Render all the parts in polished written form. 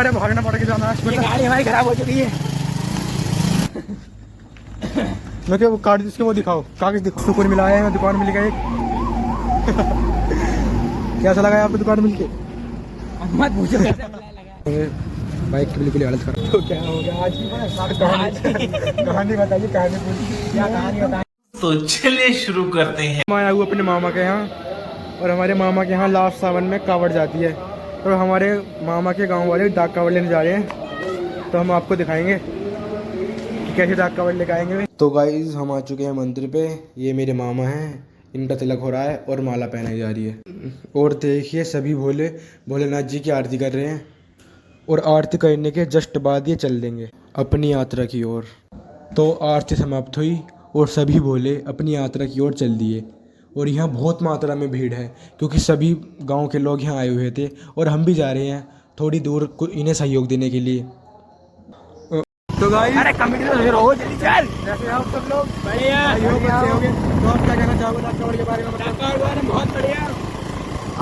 हमारे भागना पड़ के जाना है, गाड़ी हमारी खराब हो चुकी है। मैं क्या वो कार्ड जिसके वो दिखाओ, कागज दिखाओ। सुकून मिला है, मैं दुकान मिल गया एक। कैसा लगा आपको दुकान मिल के? मत पूछो कैसा लगा। बाइक की बिल्कुल हालत खराब। तो क्या हो गया आज कहानी बताइए, क्या कहानी बताइए। तो चलिए शुरू करते हैं। मैं आया हूँ अपने मामा के यहाँ, और हमारे मामा के यहाँ लास्ट सावन में कावड़ जाती है, तो हमारे मामा के गांव वाले डाक कावड़ लेने जा रहे हैं, तो हम आपको दिखाएंगे कि कैसे डाक कावड़ लेकर आएंगे। तो गाइस हम आ चुके हैं मंदिर पे। ये मेरे मामा हैं, इनका तिलक हो रहा है और माला पहनाई जा रही है। और देखिए सभी भोलेनाथ जी की आरती कर रहे हैं, और आरती करने के जस्ट बाद ये चल देंगे अपनी यात्रा की ओर। तो आरती समाप्त हुई और सभी भोले अपनी यात्रा की ओर चल दिए। और यहाँ बहुत मात्रा में भीड़ है, क्योंकि सभी गांव के लोग यहाँ आए हुए थे, और हम भी जा रहे हैं थोड़ी दूर इन्हें सहयोग देने के लिए। तो गाइस, अरे कमेटी तो रोज जल्दी चल। जैसे आप सब लोग बढ़िया होगे, तो आप क्या कहना चाहोगे डाक कावड़ के बारे में? डाक कावड़ बारे में बहुत बढ़िया।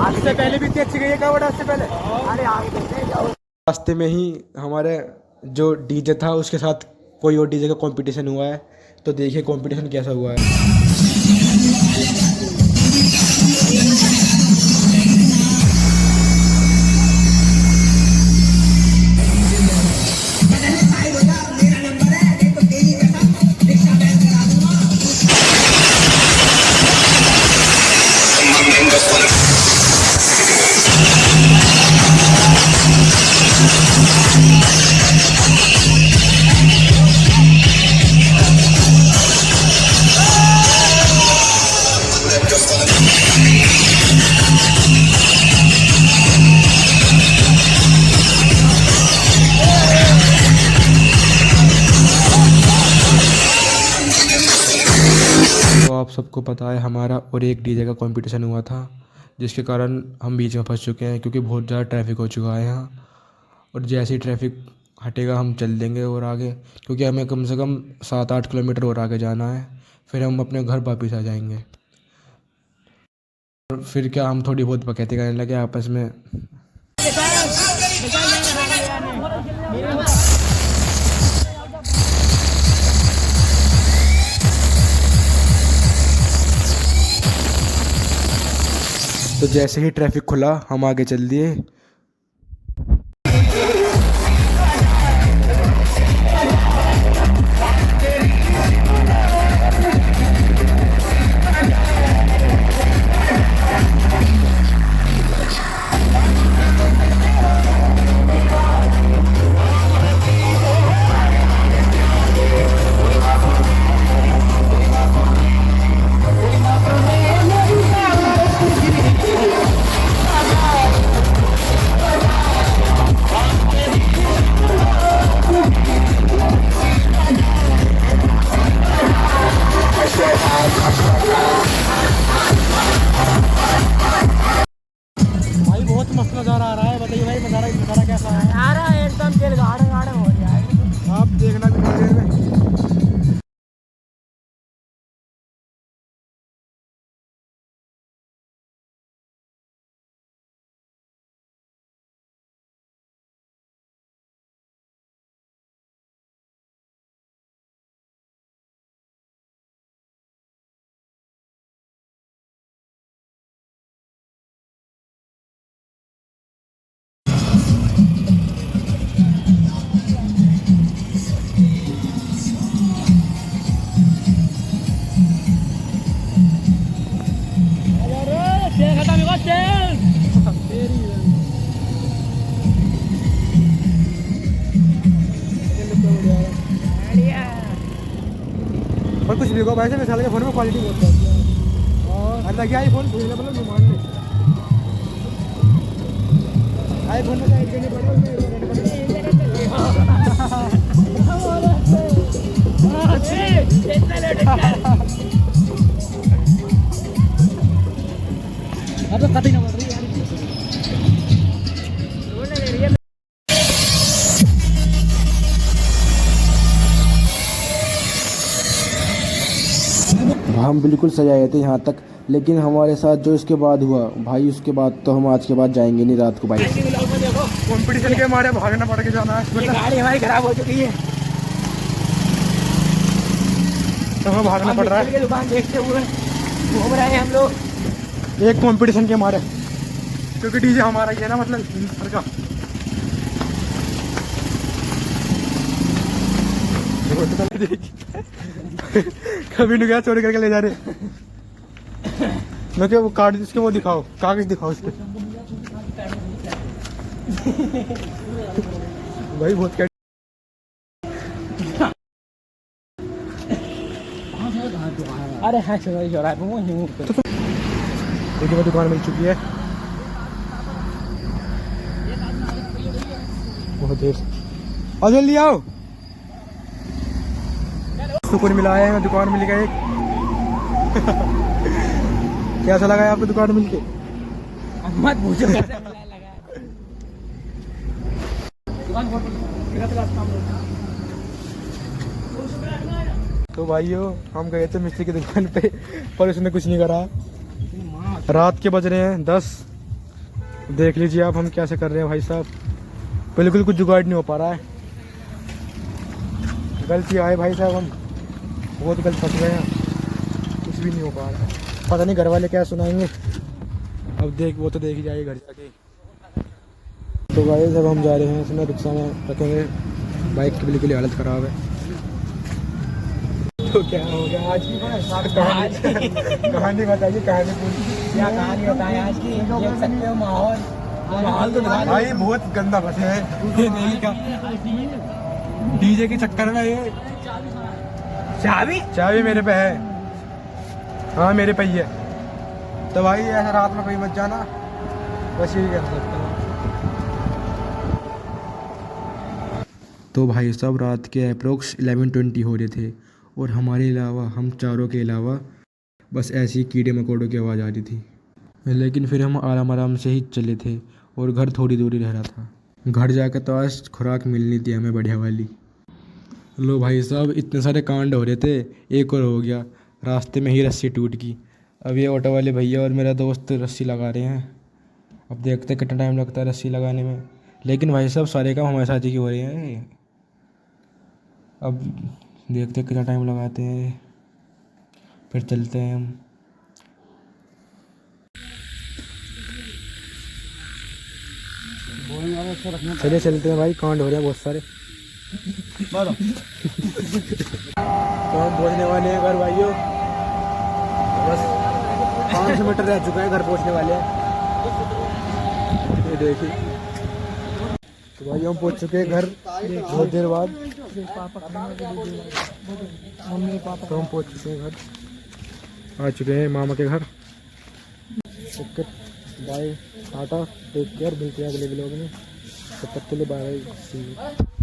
आज से पहले भी इतनी अच्छी गई है कावड़ आज से पहले? अरे आगे चलते जाओ। रास्ते में ही हमारे जो डीजे था उसके साथ कोई और डीजे का कंपटीशन हुआ है, तो देखिए कंपटीशन कैसा हुआ है। आप सबको पता है हमारा और एक डीजे का कंपटीशन हुआ था, जिसके कारण हम बीच में फंस चुके हैं, क्योंकि बहुत ज़्यादा ट्रैफिक हो चुका है यहाँ। और जैसे ही ट्रैफिक हटेगा हम चल देंगे और आगे, क्योंकि हमें कम से कम 7-8 किलोमीटर और आगे जाना है, फिर हम अपने घर वापस आ जाएंगे। और फिर क्या, हम थोड़ी बहुत बकैती करने लगे आपस में। तो जैसे ही ट्रैफिक खुला हम आगे चल दिए। भाई बहुत मस्त नज़ारा आ रहा है, बताइए भाई नज़ारा कैसा है? आ रहा है एकदम दिल गार्डन हो रहा है, आप देखना भी थोड़ी देर में। और कुछ भी को वैसे मिसाल के फ़ोन में क्वालिटी बहुत है, और अलग ही iPhone भूलने मतलब घुमान नहीं, iPhone में साइड करने अब तो कभी ना बढ़ रही है। हम बिल्कुल सजाए थे यहाँ तक, लेकिन हमारे साथ जो इसके बाद हुआ भाई, उसके बाद तो हम आज के बाद जाएंगे नहीं रात को बाइक। कंपटीशन के मारे भागना पड़ के जाना है। ये गाड़ी हमारी खराब हो चुकी है तो हमें भागना पड़ रहा है। के दुकान देखते हुए घूम रहे हैं हम लोग एक कंपटीशन के मारे, क्योंकि डीजे हमारा ही है ना, मतलब सर का। कभी नहीं गया, चोरी करके ले जा रहे। मैं क्या वो कार्ड इसके वो दिखाओ, कागज दिखाओ इसके। भाई बहुत क्या अरे हाँ सवारी चौराहे पे देखिए दुकान मिल चुकी है बहुत देर से। और जल्दी आओ, सुकून मिला है, दुकान मिल गई एक। कैसा लगा है आपको दुकान मिल के? मत पूछो कैसे लगा। तो भाइयों हम गए थे मिस्त्री की दुकान पे, पर उसने कुछ नहीं करा। रात के बज रहे हैं 10। देख लीजिए आप हम कैसे कर रहे हैं भाई साहब, बिल्कुल कुछ जुगाड़ नहीं हो पा रहा है। गलती आए भाई साहब, हम बहुत गलत फंस गए हैं, कुछ भी नहीं हो पा रहा है। पता नहीं घर वाले क्या सुनाएंगे, अब वो तो देख ही जाएगी घर जाके। तो भाई जब हम जा रहे हैं इसमें रिक्शा में रखेंगे, बाइक की बिल्कुल हालत ख़राब है। तो क्या हो गया आज की कहानी बताइए, कहानी पूरी। क्या कहानी बताएं आज की? देख सकते हो माहौल तो भाई बहुत गंदा फंसे है ये नहीं का डीजे के चक्कर में। ये चाबी मेरे पे है, हाँ मेरे पे ही है। तो भाई ऐसा रात में कहीं मत जाना, बस यही कर सकता हूँ। तो भाई साहब रात के अप्रोक्स 11:20 हो रहे थे, और हमारे अलावा हम चारों के अलावा बस ऐसी ही कीड़े मकोड़ों की आवाज़ आ रही थी। लेकिन फिर हम आराम आराम से ही चले थे, और घर थोड़ी दूरी रह रहा था। घर जाकर तो आज खुराक मिलनी थी हमें बढ़िया वाली। लो भाई साहब इतने सारे कांड हो रहे थे, एक और हो गया, रास्ते में ही रस्सी टूट गई। अब ये ऑटो वाले भैया और मेरा दोस्त रस्सी लगा रहे हैं, अब देखते कितना टाइम लगता है रस्सी लगाने में। लेकिन भाई साहब सारे काम हमारे साथ ही हो रहे हैं, अब देखते कितना टाइम लगाते हैं, फिर चलते हैं हम। चलिए चलते हैं भाई, कांड हो रहे हैं बहुत सारे। तो हम पहुँचने वाले हैं घर भाइयों, बस 500 मीटर रह चुका है, घर पहुँचने वाले हैं। ये देखिए तो भाई हम पहुँच चुके हैं घर बहुत देर बाद। तो हम पहुँच चुके हैं घर, आ चुके हैं मामा के घर। Okay bye, tata, take care, मिलते हैं अगले व्लॉग में। तब तक के लिए बाय।